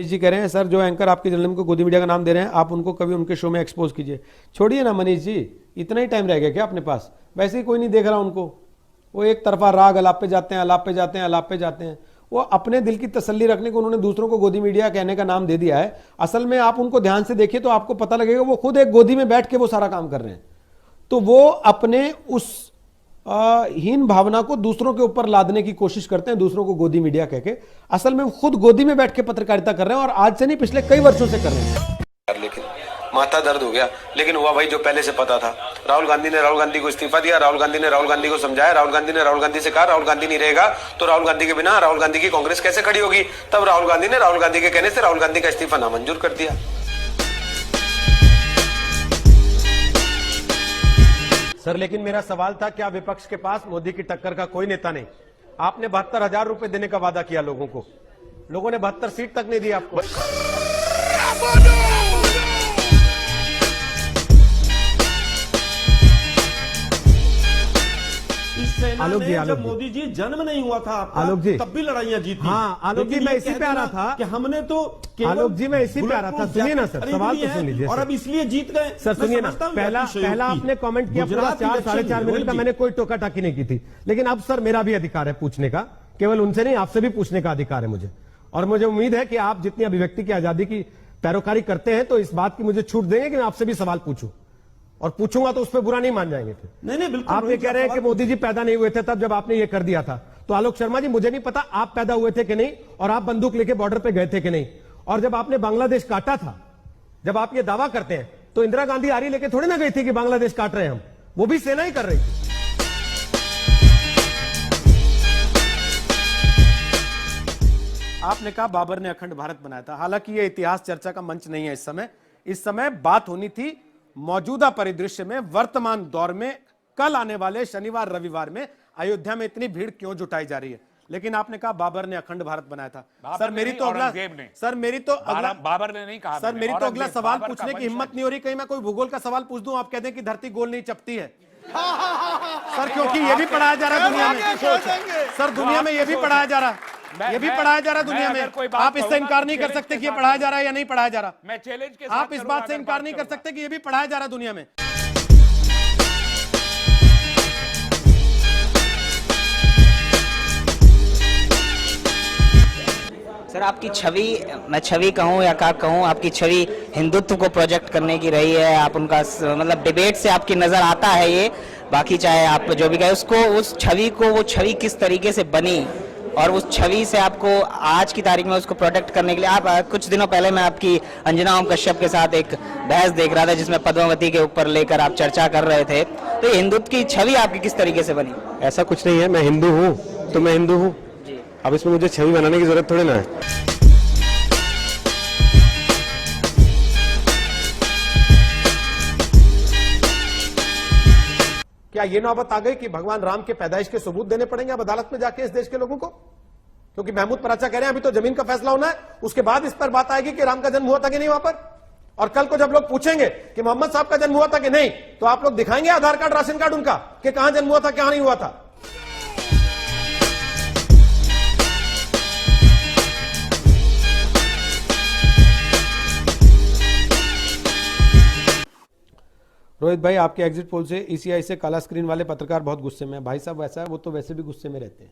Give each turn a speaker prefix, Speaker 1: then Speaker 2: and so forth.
Speaker 1: जी कह रहे हैं सर, जो एंकर आपके जन्मदिन को गोदी मीडिया का नाम दे रहे हैं, आप उनको कभी उनके शो में एक्सपोज कीजिए। छोड़िए ना मनीष जी, इतना ही टाइम रह गया क्या अपने पास? वैसे ही कोई नहीं देख रहा उनको। वो एक तरफा राग अलाप पे जाते हैं, अलाप पे जाते हैं, अलाप पे जाते हैं। वो अपने दिल की तसल्ली रखने को उन्होंने दूसरों को गोदी मीडिया कहने का नाम दे दिया है। असल में आप उनको ध्यान से देखिए तो आपको पता लगेगा वो खुद एक गोदी में बैठ के वो सारा काम कर रहे हैं। तो वो अपने उस हीन भावना को दूसरों के ऊपर लादने की कोशिश करते हैं, दूसरों को गोदी मीडिया कह के। असल में वो खुद गोदी में बैठ के पत्रकारिता कर रहे हैं, और आज से नहीं, पिछले कई वर्षों से कर रहे हैं।
Speaker 2: लेकिन माथा दर्द हो गया। लेकिन हुआ भाई जो पहले से पता था। राहुल गांधी ने राहुल गांधी को इस्तीफा दिया, राहुल गांधी ने राहुल गांधी को समझाया, राहुल गांधी ने राहुल गांधी से कहा राहुल गांधी नहीं रहेगा तो राहुल गांधी के बिना राहुल गांधी की कांग्रेस कैसे खड़ी होगी। तब राहुल गांधी ने राहुल गांधी के कहने से राहुल गांधी का इस्तीफा नामंजूर कर दिया।
Speaker 1: सर लेकिन मेरा सवाल था, क्या विपक्ष के पास मोदी की टक्कर का कोई नेता नहीं? आपने 72,000 रुपए देने का वादा किया लोगों को, लोगों ने 72 सीट तक नहीं दी आपको।
Speaker 3: आलोक जी, जब मोदी जी जन्म नहीं हुआ था आपका,
Speaker 1: आलोक जी,
Speaker 3: तब भी लड़ाइयां जीती।
Speaker 1: हाँ आलोक जी, मैं इसी पे आ रहा था
Speaker 3: कि हमने तो
Speaker 1: आलोक जी, मैं इसी पे आ रहा था। सुनिए ना सर, सवाल तो सुन लीजिए
Speaker 3: और अब इसलिए जीत गए।
Speaker 1: सर सुनिए ना, पहला आपने कमेंट किया पूरा 4-4.5 मिनट का, मैंने कोई टोका टाकी नहीं की थी। लेकिन अब सर मेरा भी अधिकार है पूछने का, केवल उनसे नहीं आपसे भी पूछने का अधिकार है मुझे। और मुझे उम्मीद है कि आप जितनी अभिव्यक्ति की आजादी की पैरोकारी करते हैं तो इस बात की मुझे छूट देंगे कि मैं आपसे भी सवाल पूछूं, और पूछूंगा तो उस पर बुरा नहीं मान जाएंगे फिर।
Speaker 3: नहीं बिल्कुल।
Speaker 1: आप ये कह रहे हैं कि मोदी जी पैदा नहीं हुए थे तब जब आपने ये कर दिया था। तो आलोक शर्मा जी, मुझे नहीं पता आप पैदा हुए थे कि नहीं, और आप बंदूक लेके बॉर्डर पे गए थे कि नहीं। और जब आपने बांग्लादेश काटा था, जब आप ये दावा करते हैं, तो इंदिरा गांधी आरी लेके थोड़ी ना गई थी कि बांग्लादेश काट रहे हैं हम, वो भी सेना ही कर रही थी। आपने कहा बाबर ने अखंड भारत बनाया था। हालांकि यह इतिहास चर्चा का मंच नहीं है इस समय बात होनी थी मौजूदा परिदृश्य में, वर्तमान दौर में, कल आने वाले शनिवार रविवार में अयोध्या में इतनी भीड़ क्यों जुटाई जा रही है। लेकिन आपने कहा बाबर ने अखंड भारत बनाया था। सर मेरी तो अगला
Speaker 4: बाबर ने नहीं कहा।
Speaker 1: सर मेरी तो अगला सवाल पूछने की हिम्मत नहीं हो रही, कहीं मैं कोई भूगोल का सवाल पूछ दूं, आप कहते हैं कि धरती गोल नहीं चपटी है। सर क्योंकि ये भी पढ़ाया जा रहा है दुनिया में। सर दुनिया में ये भी पढ़ाया जा रहा है, ये भी पढ़ाया जा रहा है दुनिया में। आप इससे इनकार नहीं कर सकते कि ये पढ़ाया जा रहा है या नहीं पढ़ाया जा रहा।
Speaker 4: मैं चैलेंज के साथ
Speaker 1: आप इस बात से इनकार नहीं कर सकते कि ये भी पढ़ाया जा रहा है दुनिया में।
Speaker 5: सर आपकी छवि, मैं छवि कहूँ या क्या कहूँ, आपकी छवि हिंदुत्व को प्रोजेक्ट करने की रही है। आप उनका मतलब डिबेट से आपकी नज़र आता है ये। बाकी चाहे आप जो भी कहे उसको, उस छवि को, वो छवि किस तरीके से बनी, और उस छवि से आपको आज की तारीख में उसको प्रोटेक्ट करने के लिए आप कुछ दिनों पहले मैं आपकी अंजना ओम कश्यप के साथ एक बहस देख रहा था जिसमें पद्मावती के ऊपर लेकर आप चर्चा कर रहे थे। तो ये हिंदुत्व की छवि आपकी किस तरीके से बनी?
Speaker 6: ऐसा कुछ नहीं है, मैं हिंदू हूँ तो मैं हिंदू हूँ। अब इसमें मुझे छवि बनाने की जरूरत थोड़ी ना है।
Speaker 1: क्या ये नौबत आ गई कि भगवान राम के पैदाइश के सबूत देने पड़ेंगे अब अदालत में जाके इस देश के लोगों को? क्योंकि महमूद पराचा कह रहे हैं अभी तो जमीन का फैसला होना है, उसके बाद इस पर बात आएगी कि राम का जन्म हुआ था कि नहीं वहां पर। और कल को जब लोग पूछेंगे कि मोहम्मद साहब का जन्म हुआ था कि नहीं, तो आप लोग दिखाएंगे आधार कार्ड, राशन कार्ड उनका कि कहां जन्म हुआ था, कहां नहीं हुआ था। रोहित भाई, आपके एग्जिट पोल से ईसीआई से काला स्क्रीन वाले पत्रकार बहुत गुस्से में है। भाई साहब वैसा है, वो तो वैसे भी गुस्से में रहते हैं।